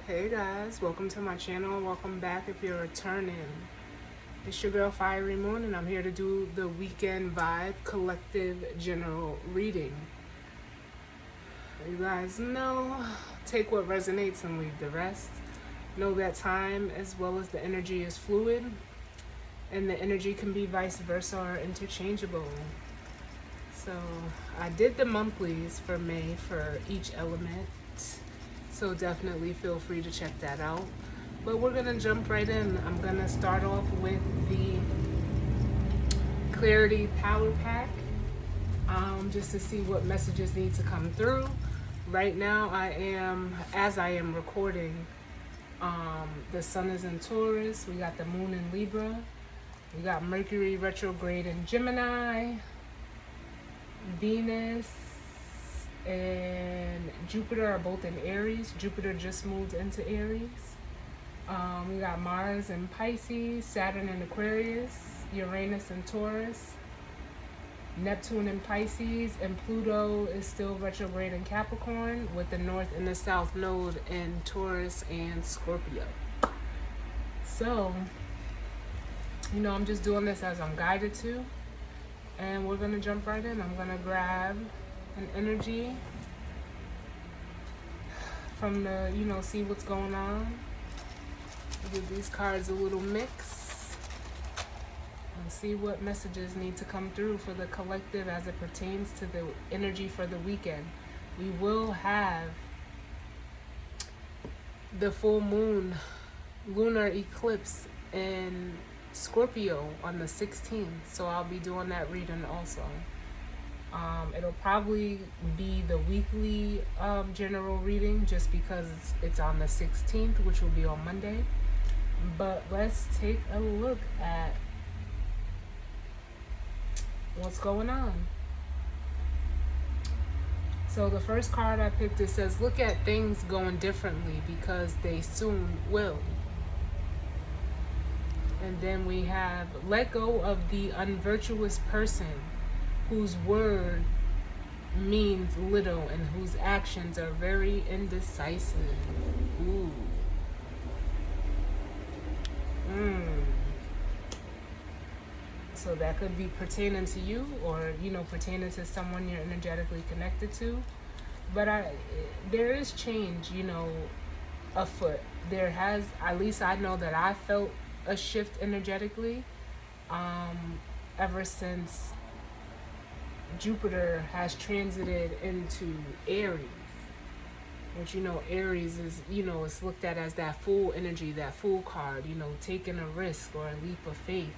Hey guys, welcome to my channel. Welcome back if you're returning. It's your girl Fiery Moon, and I'm here to do the weekend vibe collective general reading. You guys know, take what resonates and leave the rest. Know that time as well as the energy is fluid, and the energy can be vice versa or interchangeable. So I did the monthlies for May for each element. So definitely feel free to check that out. But we're gonna jump right in. I'm gonna start off with the Clarity Power Pack, just to see what messages need to come through. Right now, as I am recording, the sun is in Taurus. We got the moon in Libra. We got Mercury retrograde in Gemini. Venus and Jupiter are both in Aries. Jupiter just moved into Aries. We got Mars in Pisces, Saturn in Aquarius, Uranus in Taurus, Neptune in Pisces, and Pluto is still retrograde in Capricorn with the North and the South node in Taurus and Scorpio. So, I'm just doing this as I'm guided to. And we're going to jump right in. I'm going to grab an energy from the, see what's going on. Give these cards a little mix and see what messages need to come through for the collective as it pertains to the energy for the weekend. We will have the full moon lunar eclipse in Scorpio on the 16th, so I'll be doing that reading also. It'll probably be the weekly general reading just because it's on the 16th, which will be on Monday. But let's take a look at what's going on. So the first card I picked, it says, look at things going differently because they soon will. And then we have, let go of the unvirtuous person whose word means little and whose actions are very indecisive. Ooh. So that could be pertaining to you or, pertaining to someone you're energetically connected to. But there is change, afoot. There has, at least I know that I felt a shift energetically ever since Jupiter has transited into Aries, which Aries is it's looked at as that fool energy, that fool card, taking a risk or a leap of faith,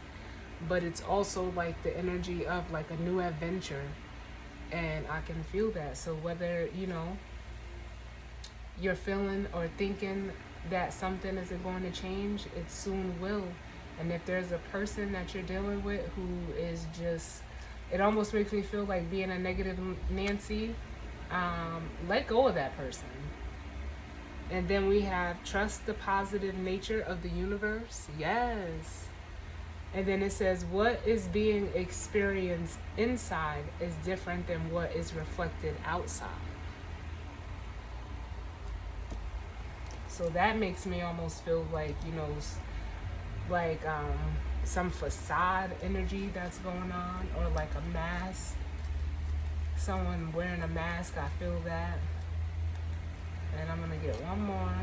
but it's also like the energy of like a new adventure, and I can feel that. So whether you're feeling or thinking that something isn't going to change, it soon will. And if there's a person that you're dealing with who is just, it almost makes me feel like being a negative Nancy, let go of that person. And then we have trust the positive nature of the universe. Yes. And then it says what is being experienced inside is different than what is reflected outside. So that makes me almost feel like, some facade energy that's going on, or like a mask. Someone wearing a mask, I feel that. And I'm going to get one more.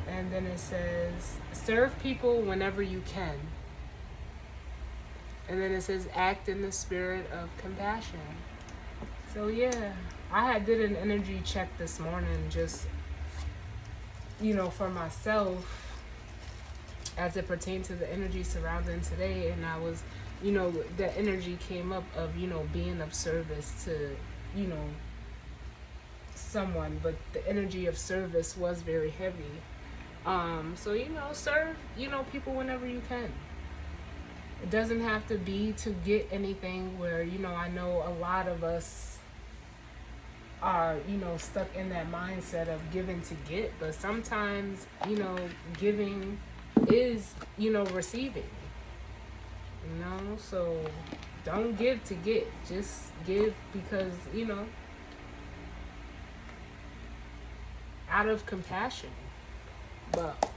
And then it says, serve people whenever you can. And then it says, act in the spirit of compassion. So yeah, I did an energy check this morning just for myself as it pertains to the energy surrounding today. And I was, the energy came up of, being of service to, someone, but the energy of service was very heavy. So, serve, people whenever you can. It doesn't have to be to get anything where, I know a lot of us are, stuck in that mindset of giving to get, but sometimes, giving is, receiving, so don't give to get, just give because, out of compassion. But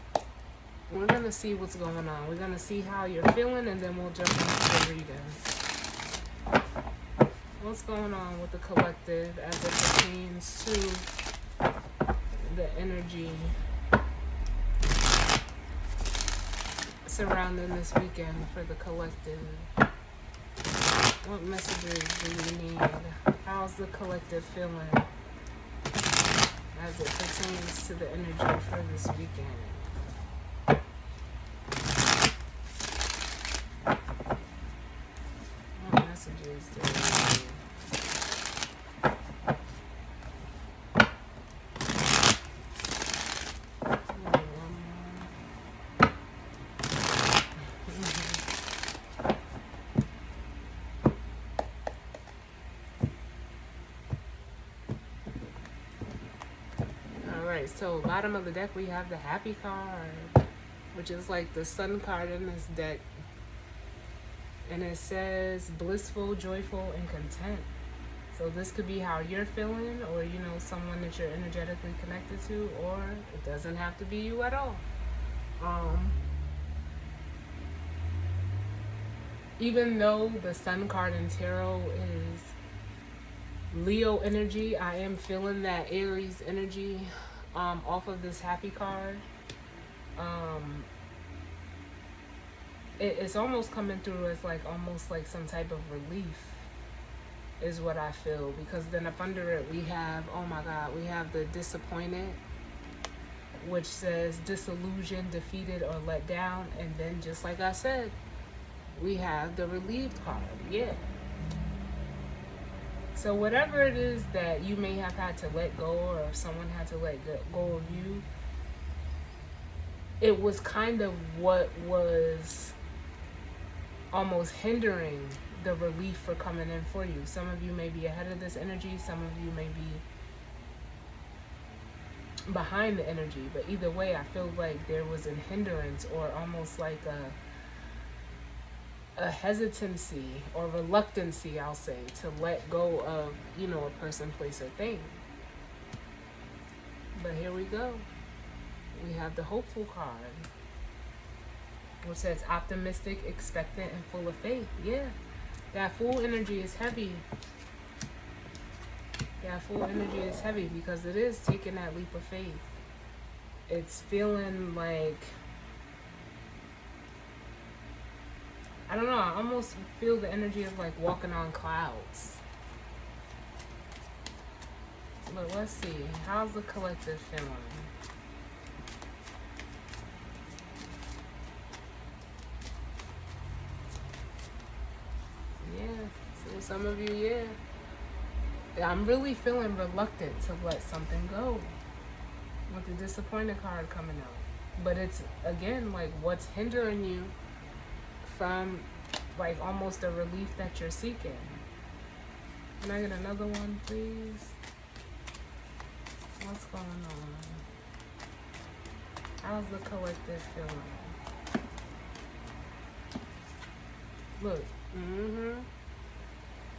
we're going to see what's going on. We're going to see how you're feeling, and then we'll jump into the reading. What's going on with the collective as it pertains to the energy surrounding this weekend for the collective? What messages do you need? How's the collective feeling as it pertains to the energy for this weekend? What messages do you need? So bottom of the deck we have the happy card, which is like the sun card in this deck, and it says blissful, joyful, and content. So this could be how you're feeling, or someone that you're energetically connected to, or it doesn't have to be you at all. Even though the sun card in tarot is Leo energy, I am feeling that Aries energy off of this happy card. It's almost coming through as almost like some type of relief is what I feel, because then up under it we have, oh my God, we have the disappointed, which says disillusioned, defeated, or let down. And then just like I said, we have the relieved card. Yeah. So whatever it is that you may have had to let go, or someone had to let go of you, it was kind of what was almost hindering the relief for coming in for you. Some of you may be ahead of this energy, some of you may be behind the energy, but either way I feel like there was a hindrance, or almost like a hesitancy or reluctancy, I'll say, to let go of, a person, place, or thing. But here we go. We have the hopeful card, which says optimistic, expectant, and full of faith. Yeah, that Fool energy is heavy. That Fool energy is heavy because it is taking that leap of faith. It's feeling like, I don't know, I almost feel the energy of like walking on clouds. But let's see, how's the collective feeling? Yeah, so some of you, yeah. I'm really feeling reluctant to let something go with the disappointed card coming out. But it's, again, like what's hindering you from like almost a relief that you're seeking. Can I get another one, please? What's going on? How's the collective feeling? Look,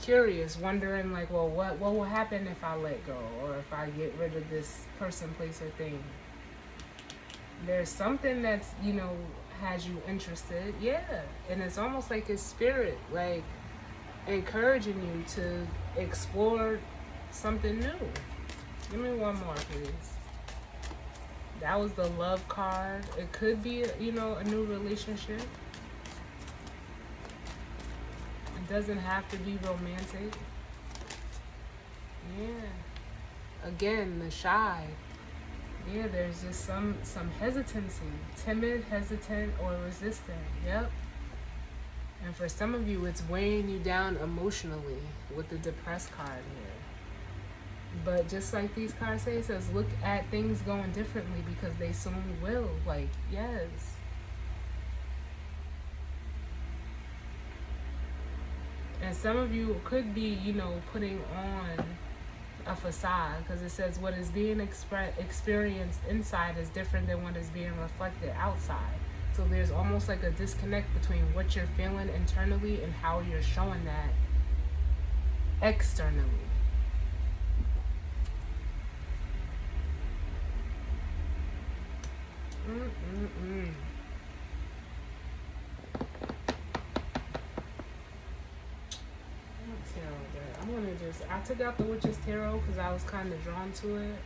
curious, wondering like, well, what will happen if I let go, or if I get rid of this person, place, or thing? There's something that's, has you interested, yeah. And it's almost like his spirit, like, encouraging you to explore something new. Give me one more, please. That was the love card. It could be, a new relationship. It doesn't have to be romantic. Yeah. Again, the shy. Yeah, there's just some hesitancy. Timid, hesitant, or resistant. Yep. And for some of you, it's weighing you down emotionally with the depressed card here. But just like these cards say, it says, look at things going differently because they soon will. Like, yes. And some of you could be, putting on a facade, because it says what is being experienced inside is different than what is being reflected outside. So there's almost like a disconnect between what you're feeling internally and how you're showing that externally. Mm-mm-mm. Tarot deck. I'm gonna just. I took out the Witch's Tarot because I was kind of drawn to it.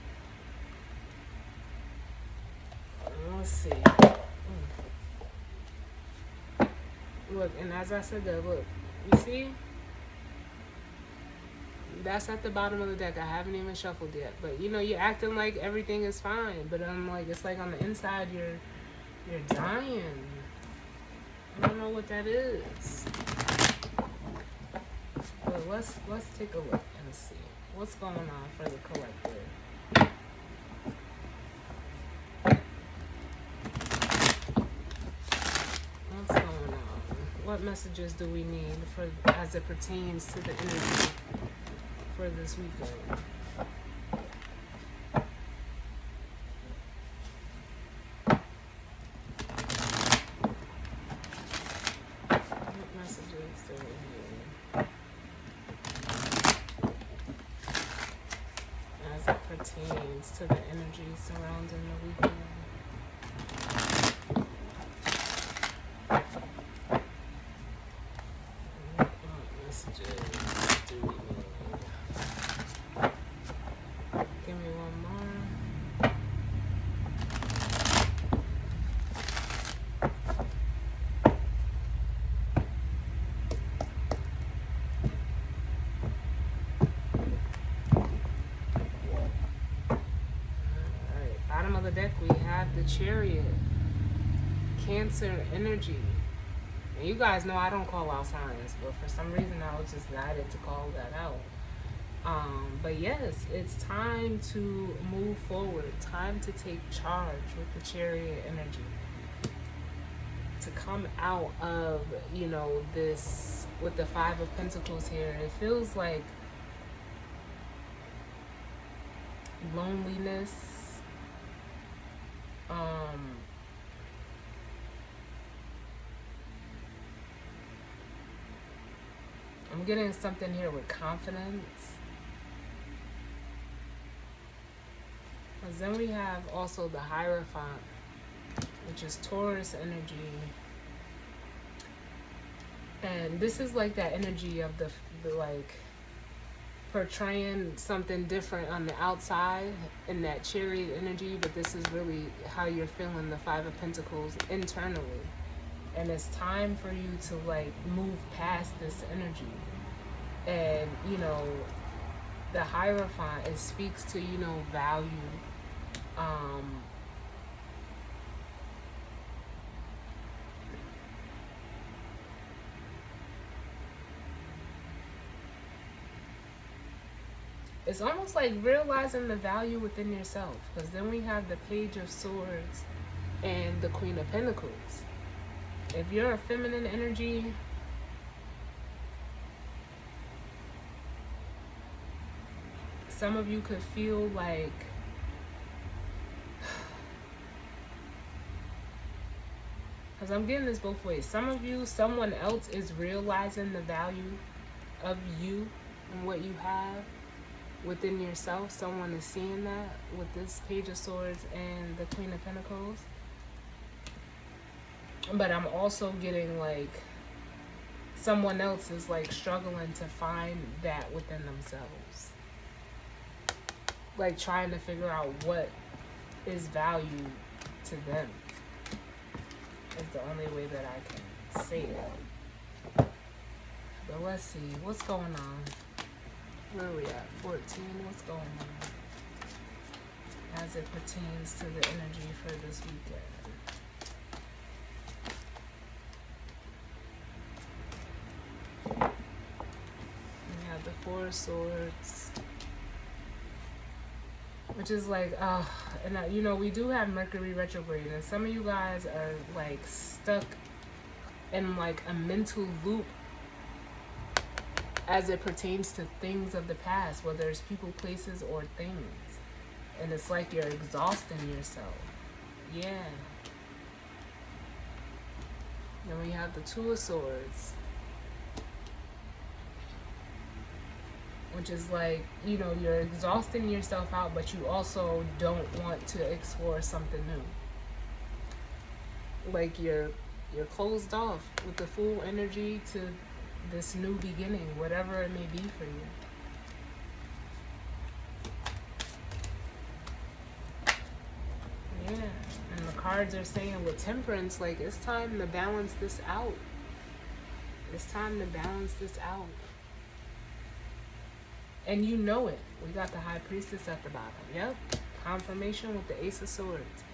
Let's see. Look, and as I said that, look, you see? That's at the bottom of the deck. I haven't even shuffled yet. But you know, you're acting like everything is fine. But I'm like, it's like on the inside you're dying. I don't know what that is. But let's take a look and see what's going on for the collective. What's going on? What messages do we need for as it pertains to the energy for this weekend? What messages do we need as it pertains to the energy surrounding the weekend? Give me one more. Alright, bottom of the deck we have the Chariot. Cancer energy. And you guys know I don't call out signs, but for some reason I was just guided to call that out. But yes, it's time to move forward, time to take charge with the Chariot energy. To come out of, you know, this with the Five of Pentacles here, it feels like loneliness. I'm getting something here with confidence. Because then we have also the Hierophant, which is Taurus energy. And this is like that energy of the like portraying something different on the outside in that Chariot energy, but this is really how you're feeling the Five of Pentacles internally. And it's time for you to like move past this energy. And you know, the Hierophant, it speaks to, you know, value. It's almost like realizing the value within yourself, because then we have the Page of Swords and the Queen of Pentacles. If you're a feminine energy, some of you could feel like because I'm getting this both ways. Some of you, someone else is realizing the value of you and what you have within yourself. Someone is seeing that with this Page of Swords and the Queen of Pentacles. But I'm also getting like someone else is like struggling to find that within themselves. Like trying to figure out what is value to them. Is the only way that I can say it. But let's see, what's going on? Where are we at? 14, what's going on? As it pertains to the energy for this weekend. We have the Four of Swords. Which is like, and you know, we do have Mercury retrograde, and some of you guys are like stuck in like a mental loop as it pertains to things of the past, whether it's people, places, or things. And it's like you're exhausting yourself. Yeah. Then we have the Two of Swords. Which is like, you know, you're exhausting yourself out, but you also don't want to explore something new. Like you're closed off with the full energy to this new beginning, whatever it may be for you. Yeah. And the cards are saying with temperance, like it's time to balance this out. It's time to balance this out. And you know it. We got the High Priestess at the bottom. Yep. Confirmation with the Ace of Swords.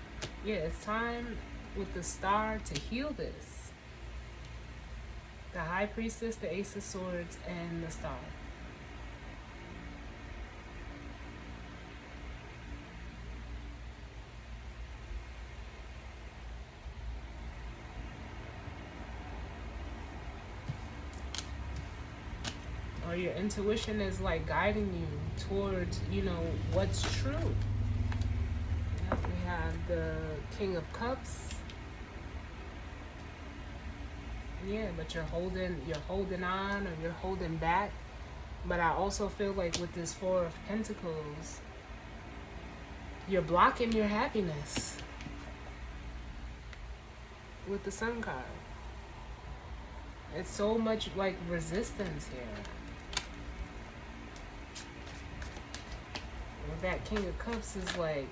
Yeah, it's time with the Star to heal this. The High Priestess, the Ace of Swords, and the Star. Or your intuition is like guiding you towards, what's true. Yep, we have the King of Cups. Yeah, but you're holding on, or you're holding back. But I also feel like with this Four of Pentacles, you're blocking your happiness with the Sun card. It's so much like resistance here. With that King of Cups is like,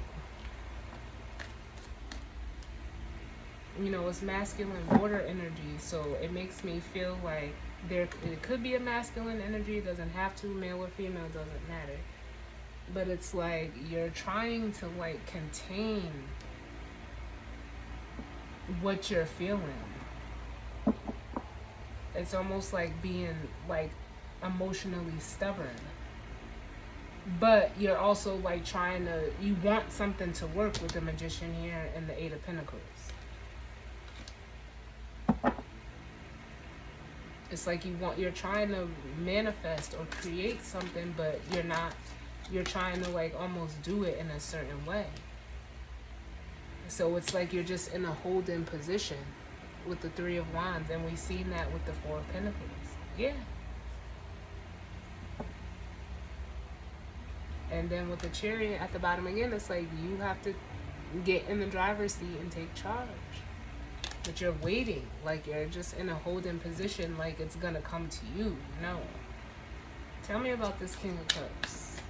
it's masculine water energy, so it makes me feel like it could be a masculine energy, doesn't have to, male or female, doesn't matter. But it's like you're trying to like contain what you're feeling. It's almost like being like emotionally stubborn. But you're also like you want something to work with the Magician here and the Eight of Pentacles. It's like you're trying to manifest or create something, but you're not. You're trying to like almost do it in a certain way. So it's like you're just in a holding position with the Three of Wands, and we've seen that with the Four of Pentacles. Yeah. And then with the Chariot at the bottom again, it's like you have to get in the driver's seat and take charge. But you're waiting, like you're just in a holding position, like it's gonna come to you. No. Tell me about this King of Cups.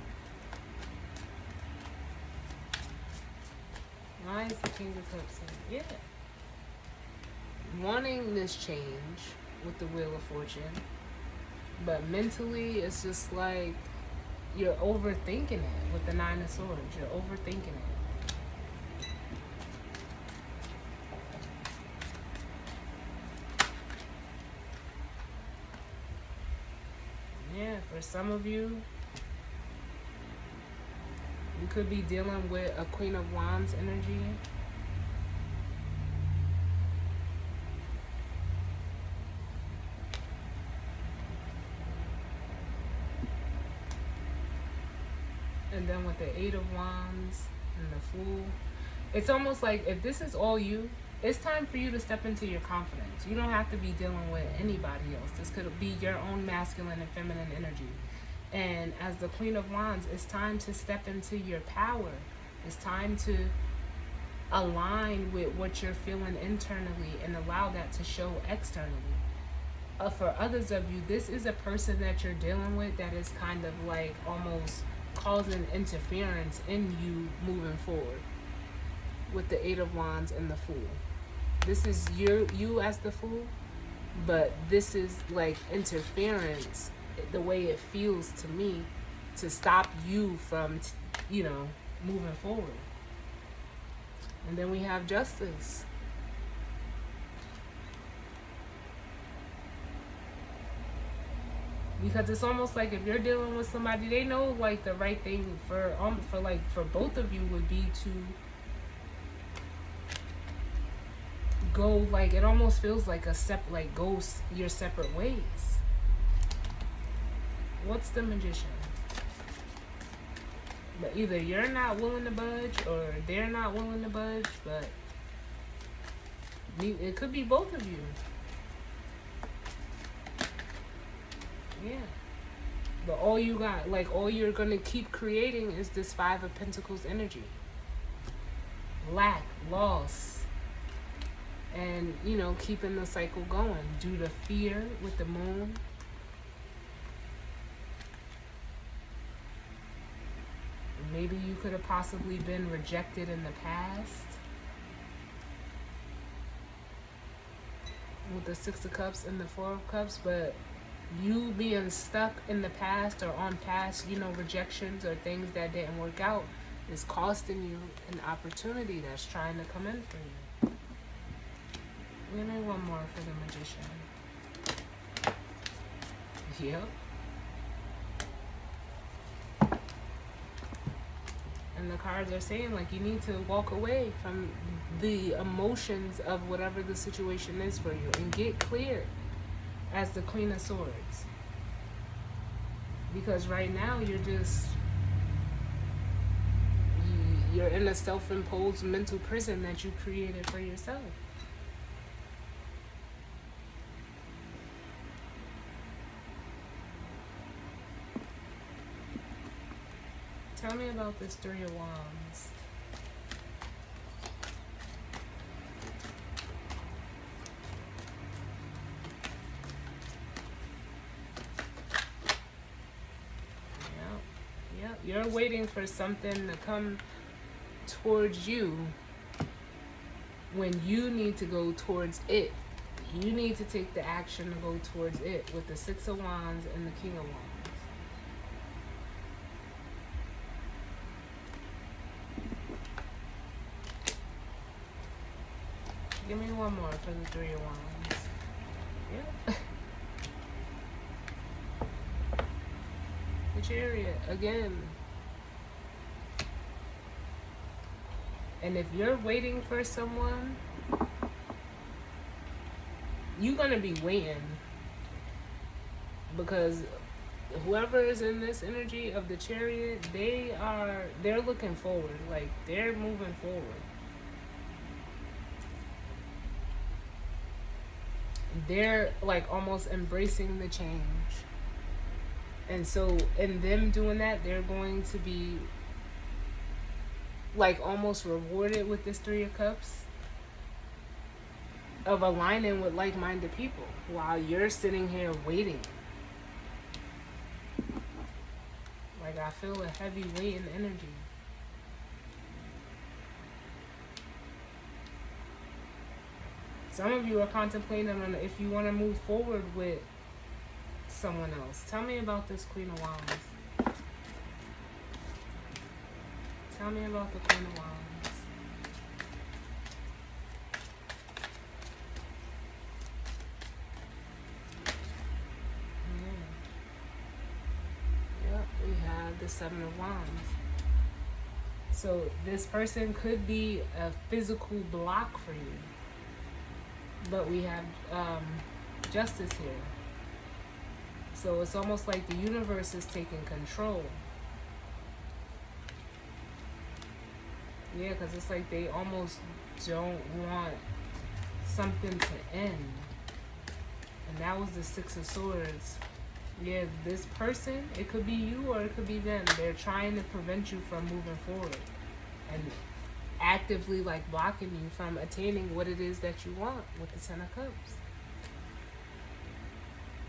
Why is the King of Cups here? Yeah. Wanting this change with the Wheel of Fortune, but mentally it's just like you're overthinking it with the Nine of Swords. You're overthinking it. Yeah, for some of you, you could be dealing with a Queen of Wands energy. And then with the Eight of Wands and the Fool, it's almost like if this is all you, it's time for you to step into your confidence. You don't have to be dealing with anybody else. This could be your own masculine and feminine energy. And as the Queen of Wands, it's time to step into your power. It's time to align with what you're feeling internally and allow that to show externally. For others of you, this is a person that you're dealing with that is kind of like almost causing interference in you moving forward with the Eight of Wands and the Fool. This is you as the Fool, but this is like interference, the way it feels to me, to stop you from, moving forward. And then we have Justice. Because it's almost like if you're dealing with somebody, they know like the right thing for both of you would be to go, like it almost feels like go your separate ways. What's the Magician? But either you're not willing to budge or they're not willing to budge, but it could be both of you. Yeah. But all you got, like all you're going to keep creating is this Five of Pentacles energy. Lack, loss. and keeping the cycle going due to fear with the moon. Maybe you could have possibly been rejected in the past with the Six of Cups and the Four of Cups, but you being stuck in the past or on past, rejections or things that didn't work out is costing you an opportunity that's trying to come in for you. Give me one more for the Magician. Yep. And the cards are saying, like, you need to walk away from the emotions of whatever the situation is for you and get clear as the Queen of Swords. Because right now you're in a self-imposed mental prison that you created for yourself. Tell me about this Three of Wands. Yep. You're waiting for something to come towards you when you need to go towards it. You need to take the action to go towards it with the Six of Wands and the King of Wands. Give me one more for the Three of Wands. Yep. The Chariot again. And if you're waiting for someone, you're gonna be waiting, because whoever is in this energy of the Chariot, they're looking forward, like they're moving forward. They're like almost embracing the change. And so in them doing that, they're going to be like almost rewarded with this Three of Cups of aligning with like-minded people while you're sitting here waiting. Like, I feel a heavy weight in energy. Some of you are contemplating on if you want to move forward with someone else. Tell me about this Queen of Wands. Tell me about the Queen of Wands. Yep, we have the Seven of Wands. So this person could be a physical block for you. But we have Justice here. So it's almost like the universe is taking control. Yeah, because it's like they almost don't want something to end. And that was the Six of Swords. Yeah, this person, it could be you or it could be them. They're trying to prevent you from moving forward. And actively like blocking you from attaining what it is that you want with the Ten of Cups.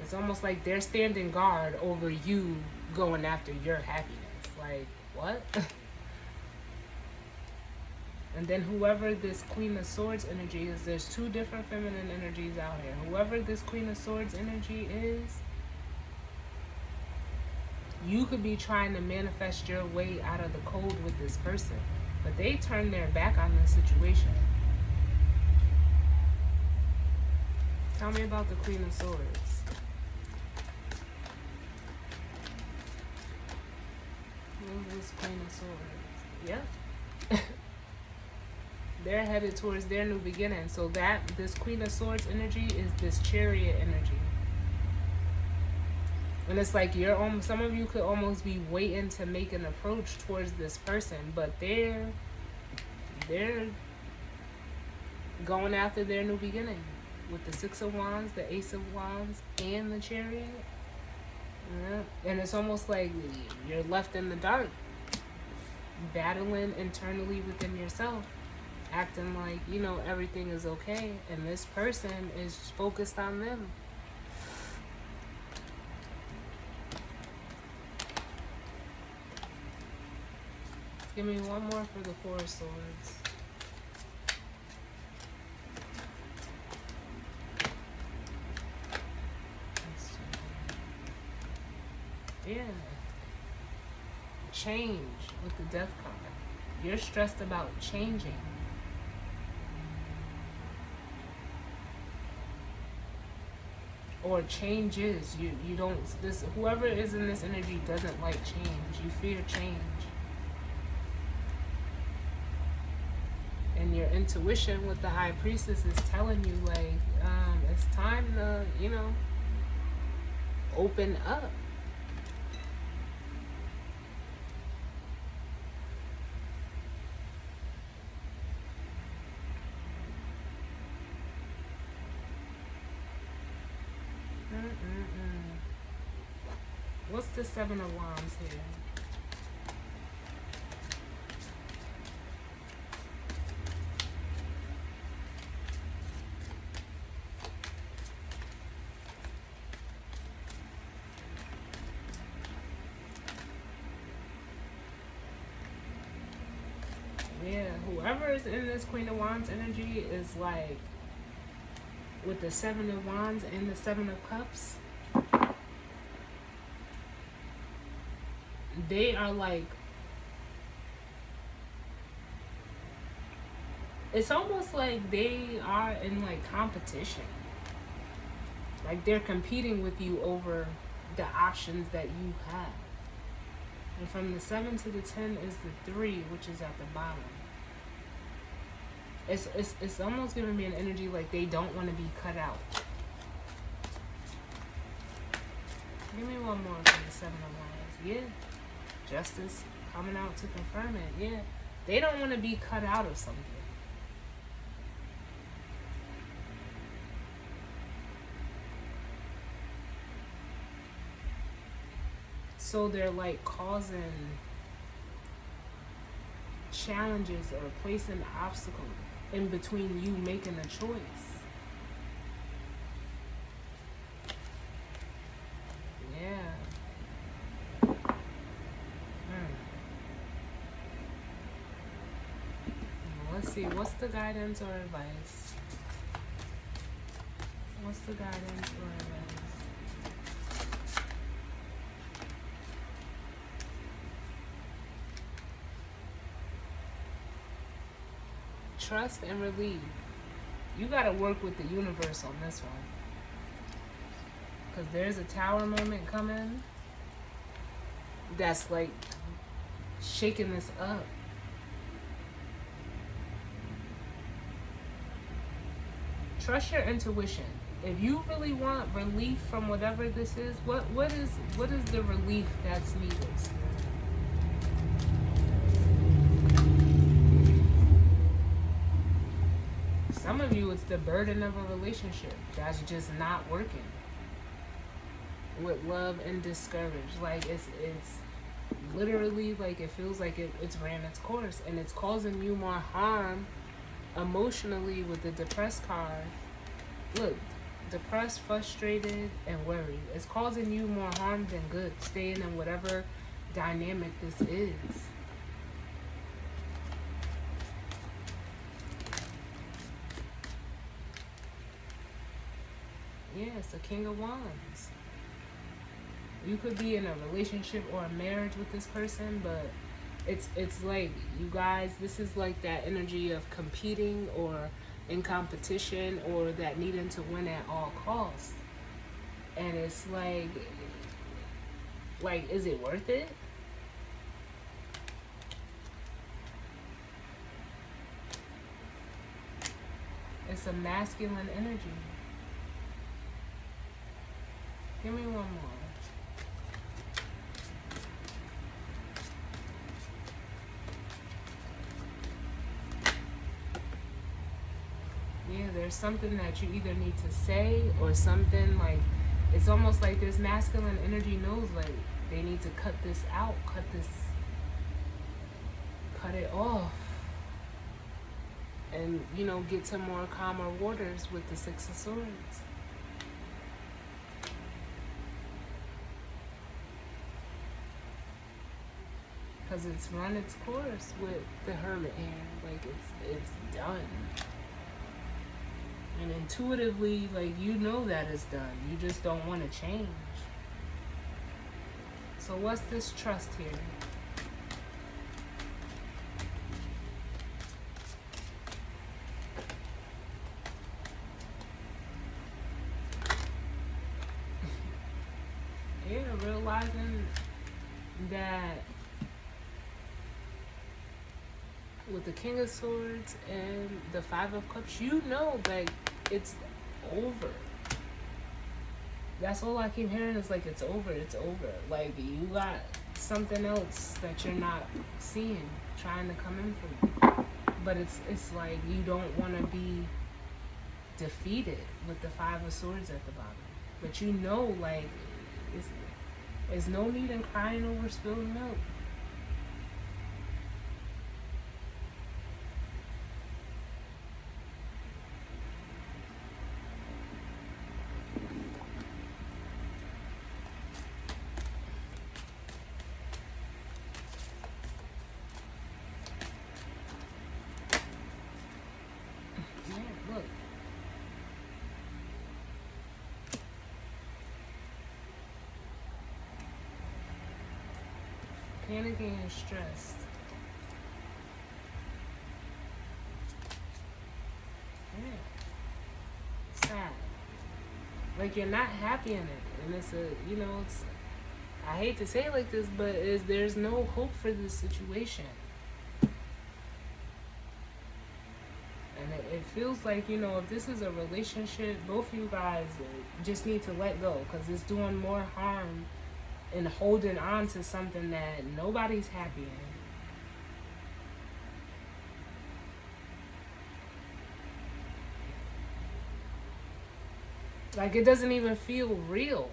It's almost like they're standing guard over you going after your happiness. Like, what? And then whoever this Queen of Swords energy is, there's two different feminine energies out here. Whoever this Queen of Swords energy is, you could be trying to manifest your way out of the cold with this person. But they turn their back on the situation. Tell me about the Queen of Swords. Who's this Queen of Swords? Yep. They're headed towards their new beginning. So this Queen of Swords energy is this Chariot energy. And it's like some of you could almost be waiting to make an approach towards this person, but they're going after their new beginning with the Six of Wands, the Ace of Wands, and the Chariot. Yeah. And it's almost like you're left in the dark, battling internally within yourself. acting like, you know, everything is okay, and this person is focused on them. Give me one more for the Four of Swords. Yeah. Change with the Death card. You're stressed about changing. Or changes. You don't, this, whoever is in this energy doesn't like change. You fear change. And your intuition with the High Priestess is telling you, like, it's time to, you know, open up. What's the Seven of Wands here? Yeah, whoever is in this Queen of Wands energy is like, with the Seven of Wands and the Seven of Cups, they are like, it's almost like they are in like competition. Like they're competing with you over the options that you have. And from the 7 to the 10 is the 3, which is at the bottom. It's almost giving me an energy like they don't want to be cut out. Give me one more for the 7 of Wands. Yeah. Justice coming out to confirm it. Yeah. They don't want to be cut out of something. So they're like causing challenges or placing obstacles in between you making a choice. Yeah. Let's see, what's the guidance or advice? What's the guidance or advice? Trust and relieve. You got to work with the universe on this one. Because there's a Tower moment coming that's like shaking this up. Trust your intuition. If you really want relief from whatever this is, what is the relief that's needed? Some of you, it's the burden of a relationship that's just not working. With love and discouraged, like it's literally like it feels like it's ran its course, and it's causing you more harm emotionally with the Depressed card. Look, depressed, frustrated, and worried. It's causing you more harm than good, staying in whatever dynamic this is. Yes, the King of Wands. You could be in a relationship or a marriage with this person, but it's like, you guys, this is like that energy of competing or in competition, or that needing to win at all costs. And it's like is it worth it? It's a masculine energy. Give me one more. Yeah, there's something that you either need to say or something, like, it's almost like this masculine energy knows, like, they need to cut this out, cut it off. and get to more calmer waters with the Six of Swords. Because it's run its course with the Hermit here. Like, it's done. And intuitively, like, that it's done. You just don't want to change. So what's this trust here? Yeah, realizing that with the King of Swords and the Five of Cups, like, it's over. That's all I keep hearing is like, it's over, it's over. Like, you got something else that you're not seeing trying to come in for you. But it's like you don't want to be defeated with the Five of Swords at the bottom. But like, there's no need in crying over spilled milk. Look. Panicking and stressed. Yeah. Sad. Like, you're not happy in it. And it's it's, I hate to say it like this, but there's no hope for this situation. It feels like, if this is a relationship, both of you guys just need to let go, because it's doing more harm in holding on to something that nobody's happy in. Like, it doesn't even feel real.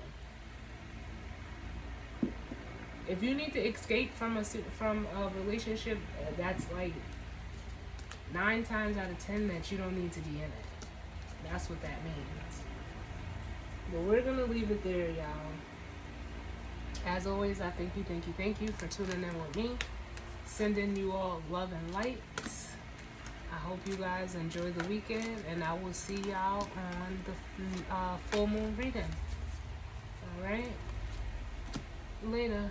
If you need to escape from a relationship, that's like 9 times out of 10 that you don't need to be in it. That's what that means. But we're going to leave it there, y'all. As always, I thank you for tuning in with me. Sending you all love and light. I hope you guys enjoy the weekend, and I will see y'all on the full moon reading. All right? Later.